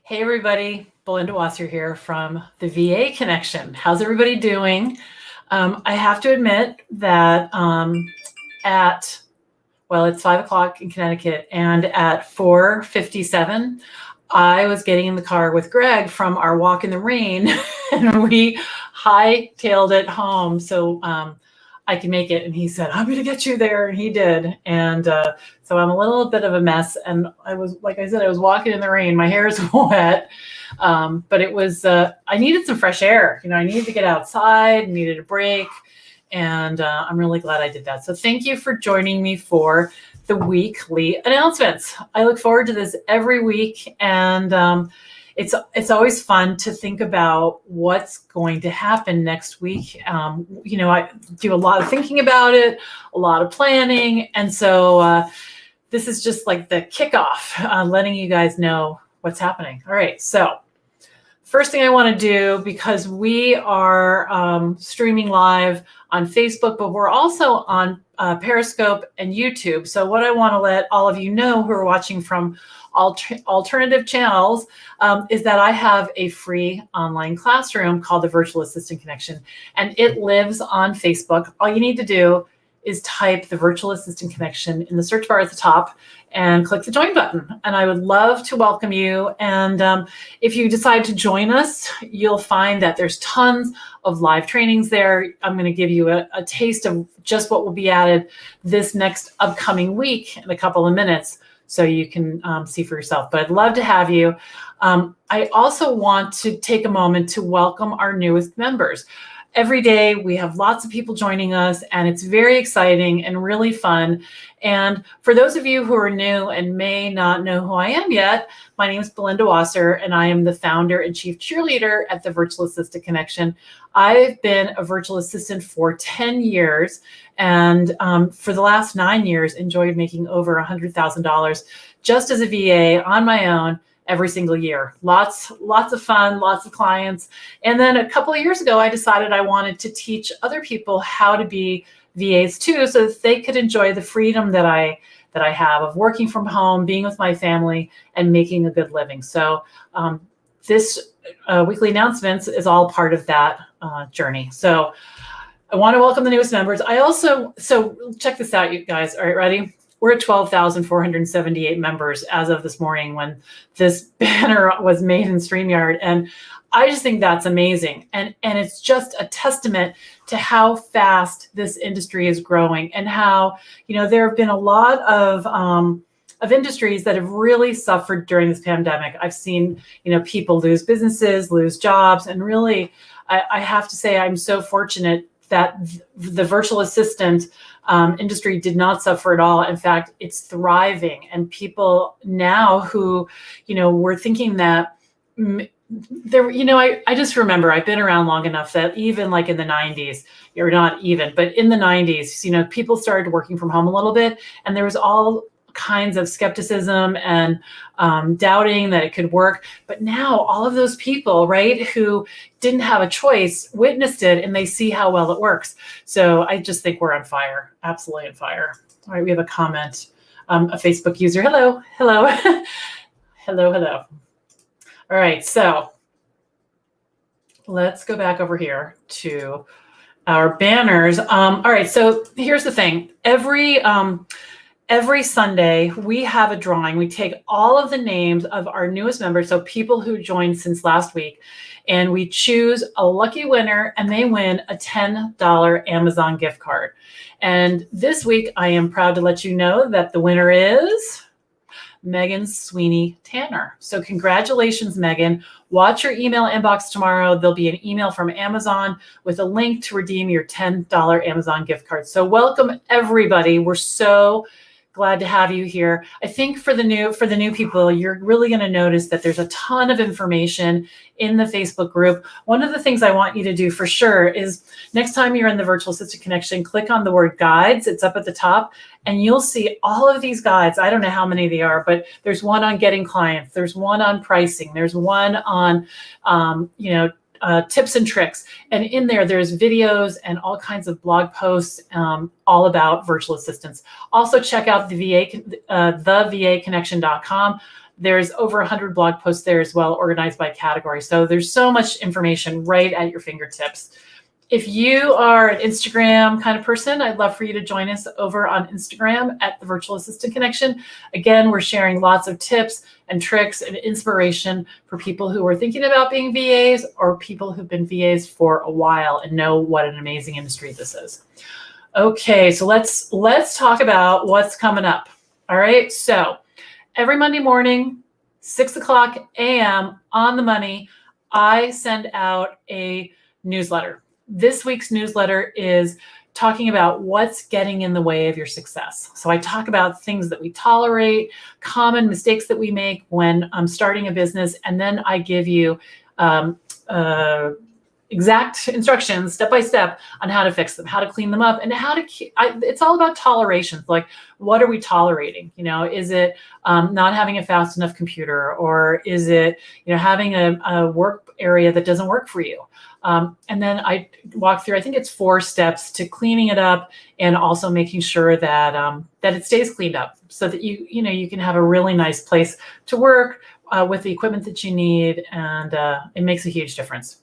Hey everybody, Belinda Wasser here from the VA Connection. How's everybody doing? I have to admit that it's 5 o'clock in Connecticut, and at 4:57, I was getting in the car with Greg from our walk in the rain, and we hightailed it home so I can make it. And he said, "I'm going to get you there," and he did. And so I'm a little bit of a mess. And I was, like I said, I was walking in the rain. My hair is wet, but it was. I needed some fresh air. I needed to get outside. Needed a break. And I'm really glad I did that. So thank you for joining me for the weekly announcements. I look forward to this every week, and it's always fun to think about what's going to happen next week. I do a lot of thinking about it, a lot of planning, and so this is just like the kickoff, letting you guys know what's happening. All right, so first thing I want to do, because we are streaming live on Facebook, but we're also on Periscope and YouTube. So what I want to let all of you know who are watching from alternative channels is that I have a free online classroom called the Virtual Assistant Connection, and it lives on Facebook. All you need to do is type the Virtual Assistant Connection in the search bar at the top and click the join button. And I would love to welcome you. And if you decide to join us, you'll find that there's tons of live trainings there. I'm going to give you a taste of just what will be added this next upcoming week in a couple of minutes, so you can see for yourself. But I'd love to have you. I also want to take a moment to welcome our newest members. Every day we have lots of people joining us, and it's very exciting and really fun. And for those of you who are new and may not know who I am yet, my name is Belinda Wasser, and I am the founder and chief cheerleader at the Virtual Assistant Connection. I've been a virtual assistant for 10 years, and for the last 9 years, enjoyed making over $100,000 just as a VA on my own every single year. Lots of fun, lots of clients. And then a couple of years ago, I decided I wanted to teach other people how to be VAs too, so that they could enjoy the freedom that I have of working from home, being with my family, and making a good living. So this weekly announcements is all part of that journey. So I want to welcome the newest members. So check this out, you guys. All right, ready? We're at 12,478 members as of this morning when this banner was made in StreamYard. And I just think that's amazing. And it's just a testament to how fast this industry is growing, and how, there have been a lot of industries that have really suffered during this pandemic. I've seen, people lose businesses, lose jobs. And really, I have to say, I'm so fortunate that the virtual assistant industry did not suffer at all. In fact, it's thriving. And people now who, were thinking that there, I just remember I've been around long enough that even like in the 90s, or not even, but in the 90s, people started working from home a little bit, and there was all kinds of skepticism and doubting that it could work. But now all of those people, right, who didn't have a choice, witnessed it, and they see how well it works. So I just think we're on fire, absolutely on fire. All right, we have a comment, a Facebook user. Hello. Hello. All right, so let's go back over here to our banners. All right, so here's the thing. Every Sunday, we have a drawing. We take all of the names of our newest members, so people who joined since last week, and we choose a lucky winner, and they win a $10 Amazon gift card. And this week, I am proud to let you know that the winner is Megan Sweeney Tanner. So congratulations, Megan. Watch your email inbox tomorrow. There'll be an email from Amazon with a link to redeem your $10 Amazon gift card. So welcome, everybody. We're so glad to have you here. I think for the new people, you're really going to notice that there's a ton of information in the Facebook group. One of the things I want you to do for sure is next time you're in the Virtual Assistant Connection, click on the word guides. It's up at the top, and you'll see all of these guides. I don't know how many they are, but there's one on getting clients. There's one on pricing. There's one on, tips and tricks. And in there's videos and all kinds of blog posts all about virtual assistants. Also check out the VAconnection.com. There's over 100 blog posts there as well, organized by category. So there's so much information right at your fingertips. If you are an Instagram kind of person, I'd love for you to join us over on Instagram at the Virtual Assistant Connection. Again, we're sharing lots of tips and tricks and inspiration for people who are thinking about being VAs or people who've been VAs for a while and know what an amazing industry this is. Okay, so let's talk about what's coming up. All right, so every Monday morning, 6 o'clock a.m. on the money, I send out a newsletter. This week's newsletter is talking about what's getting in the way of your success. So I talk about things that we tolerate, common mistakes that we make when starting a business, and then I give you exact instructions, step by step, on how to fix them, how to clean them up, and how to keep. It's all about toleration. Like, what are we tolerating? You know, is it not having a fast enough computer, or is it, you know, having a work area that doesn't work for you? And then I walk through, I think it's 4 steps to cleaning it up, and also making sure that that it stays cleaned up, so that you can have a really nice place to work with the equipment that you need, and it makes a huge difference.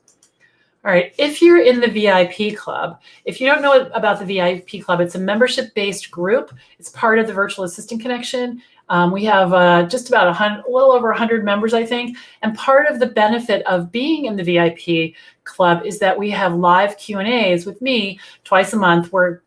All right, if you're in the VIP club, if you don't know about the VIP club, it's a membership-based group. It's part of the Virtual Assistant Connection. We have just about a little over 100 members, I think. And part of the benefit of being in the VIP club is that we have live Q&As with me twice a month, where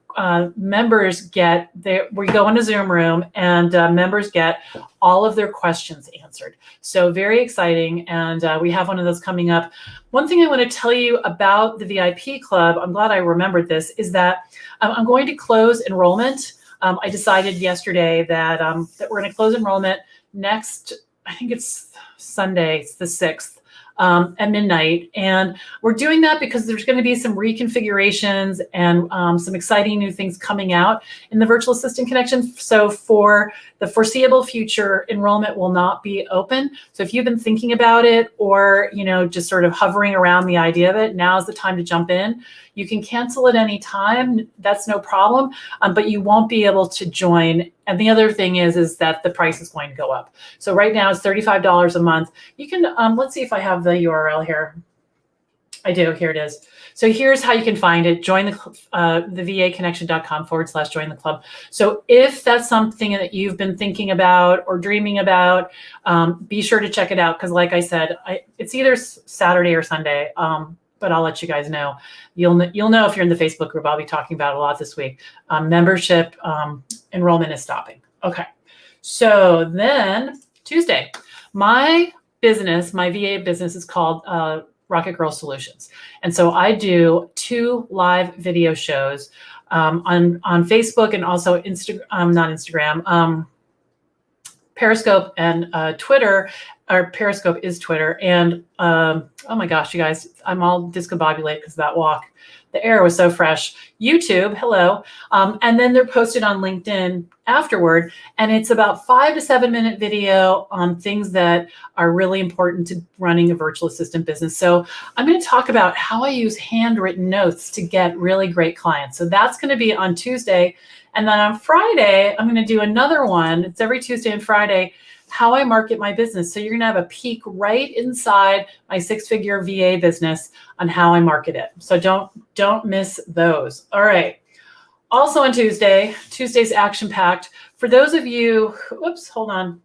members get we go in a Zoom room, and members get all of their questions answered. So very exciting, and we have one of those coming up. One thing I want to tell you about the VIP club, I'm glad I remembered this, is that I'm going to close enrollment. I decided yesterday that that we're going to close enrollment next, I think it's Sunday, it's the 6th. At midnight. And we're doing that because there's going to be some reconfigurations and some exciting new things coming out in the Virtual Assistant Connection. So for the foreseeable future, enrollment will not be open. So if you've been thinking about it, or just sort of hovering around the idea of it, now's the time to jump in. You can cancel at any time. That's no problem, but you won't be able to join. And the other thing is that the price is going to go up. So right now it's $35 a month. You can, let's see if I have the URL here. I do, here it is. So here's how you can find it. Join the vaconnection.com/join the club. So if that's something that you've been thinking about or dreaming about, be sure to check it out. Because like I said, it's either Saturday or Sunday. But I'll let you guys know. You'll know if you're in the Facebook group. I'll be talking about it a lot this week. Membership enrollment is stopping. Okay. So then Tuesday, my VA business is called Rocket Girl Solutions. And so I do 2 live video shows on Facebook, and also not Instagram, Periscope and Twitter. Or Periscope is Twitter. And oh my gosh, you guys, I'm all discombobulated because of that walk. The air was so fresh. YouTube, hello. And then they're posted on LinkedIn afterward. And it's about 5 to 7 minute video on things that are really important to running a virtual assistant business. So I'm going to talk about how I use handwritten notes to get really great clients. So that's going to be on Tuesday. And then on Friday, I'm going to do another one. It's every Tuesday and Friday, how I market my business. So you're going to have a peek right inside my 6-figure VA business on how I market it. So don't miss those. All right. Also on Tuesday's action-packed. For those of you, whoops, hold on.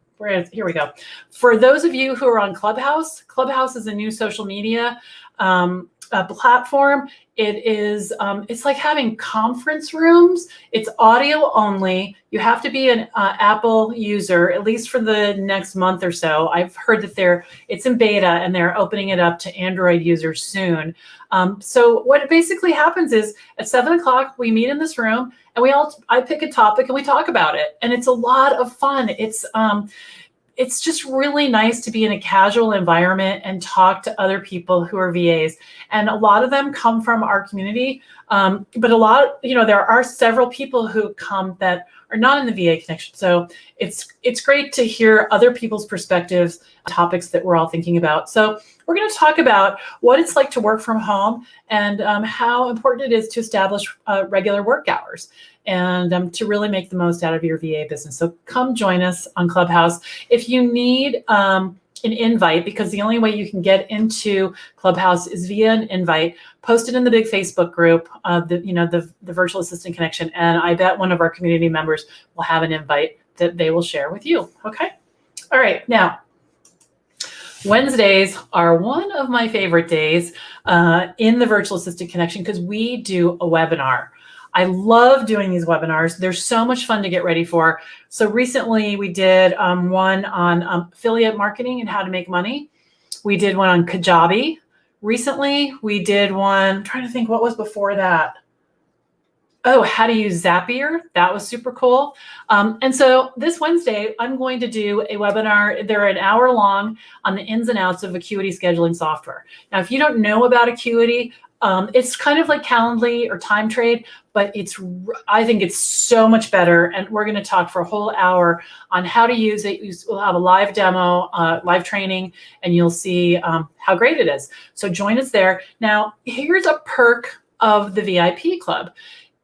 Here we go. For those of you who are on Clubhouse, Clubhouse is a new social media platform. It is, it's like having conference rooms. It's audio only. You have to be an Apple user, at least for the next month or so. I've heard that it's in beta, and they're opening it up to Android users soon. So what basically happens is at 7 o'clock, we meet in this room, and I pick a topic and we talk about it. And it's a lot of fun. It's just really nice to be in a casual environment and talk to other people who are VAs. And a lot of them come from our community. But a lot, there are several people who come that are not in the VA connection. So it's great to hear other people's perspectives, topics that we're all thinking about. So we're going to talk about what it's like to work from home and how important it is to establish regular work hours and to really make the most out of your VA business. So come join us on Clubhouse. If you need an invite, because the only way you can get into Clubhouse is via an invite, post it in the big Facebook group, the Virtual Assistant Connection, and I bet one of our community members will have an invite that they will share with you. Okay. All right. Now, Wednesdays are one of my favorite days in the Virtual Assistant Connection because we do a webinar. I love doing these webinars. They're so much fun to get ready for. So recently we did one on affiliate marketing and how to make money. We did one on Kajabi. Recently we did one, I'm trying to think what was before that. Oh, how to use Zapier. That was super cool. And so this Wednesday, I'm going to do a webinar. They're an hour long on the ins and outs of Acuity scheduling software. Now, if you don't know about Acuity, it's kind of like Calendly or Time Trade, but I think it's so much better. And we're going to talk for a whole hour on how to use it. We'll have a live demo, live training, and you'll see how great it is. So join us there. Now, here's a perk of the VIP Club.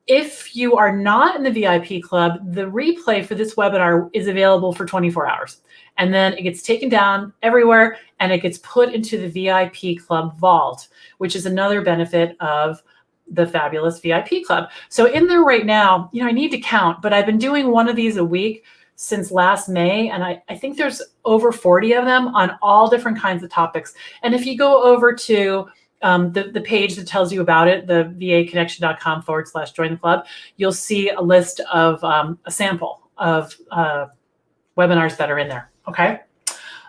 If you are not in the VIP Club, the replay for this webinar is available for 24 hours. And then it gets taken down everywhere and it gets put into the VIP Club vault, which is another benefit of the fabulous VIP Club. So in there right now, I need to count, but I've been doing one of these a week since last May. And I think there's over 40 of them on all different kinds of topics. And if you go over to the page that tells you about it, the vaconnection.com/join the club, you'll see a list of a sample of webinars that are in there. Okay.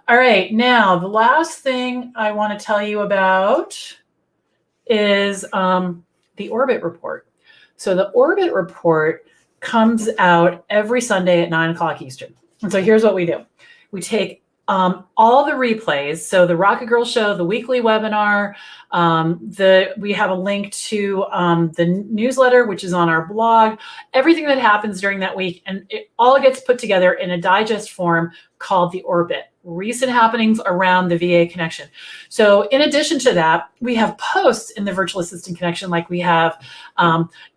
All right. Now, the last thing I want to tell you about is the Orbit Report. So the Orbit Report comes out every Sunday at 9 o'clock Eastern. And so here's what we do. We take all the replays, so the Rocket Girl Show, the weekly webinar, we have a link to the newsletter, which is on our blog, everything that happens during that week, and it all gets put together in a digest form called the Orbit, recent happenings around the VA connection. So in addition to that, we have posts in the Virtual Assistant Connection, like we have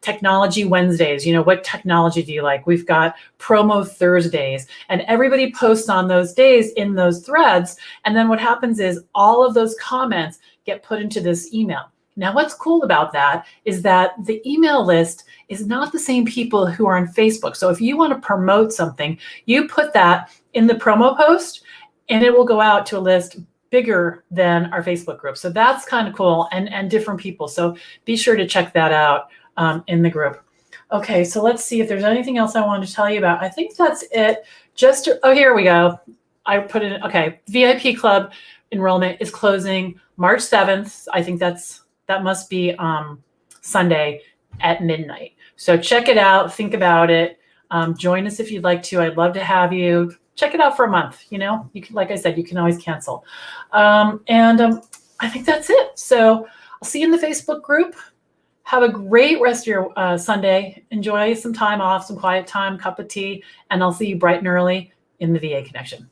Technology Wednesdays. What technology do you like? We've got Promo Thursdays, and everybody posts on those days in those threads. And then what happens is all of those comments get put into this email. Now, what's cool about that is that the email list is not the same people who are on Facebook. So if you want to promote something, you put that in the promo post and it will go out to a list bigger than our Facebook group. So that's kind of cool, and different people. So be sure to check that out in the group. Okay, so let's see if there's anything else I wanted to tell you about. I think that's it. Oh, here we go. I put it in. Okay, VIP Club enrollment is closing March 7th. I think that must be Sunday at midnight. So check it out. Think about it. Join us if you'd like to. I'd love to have you. Check it out for a month. You can, like I said, you can always cancel. I think that's it. So I'll see you in the Facebook group. Have a great rest of your Sunday. Enjoy some time off, some quiet time, cup of tea, and I'll see you bright and early in the VA Connection.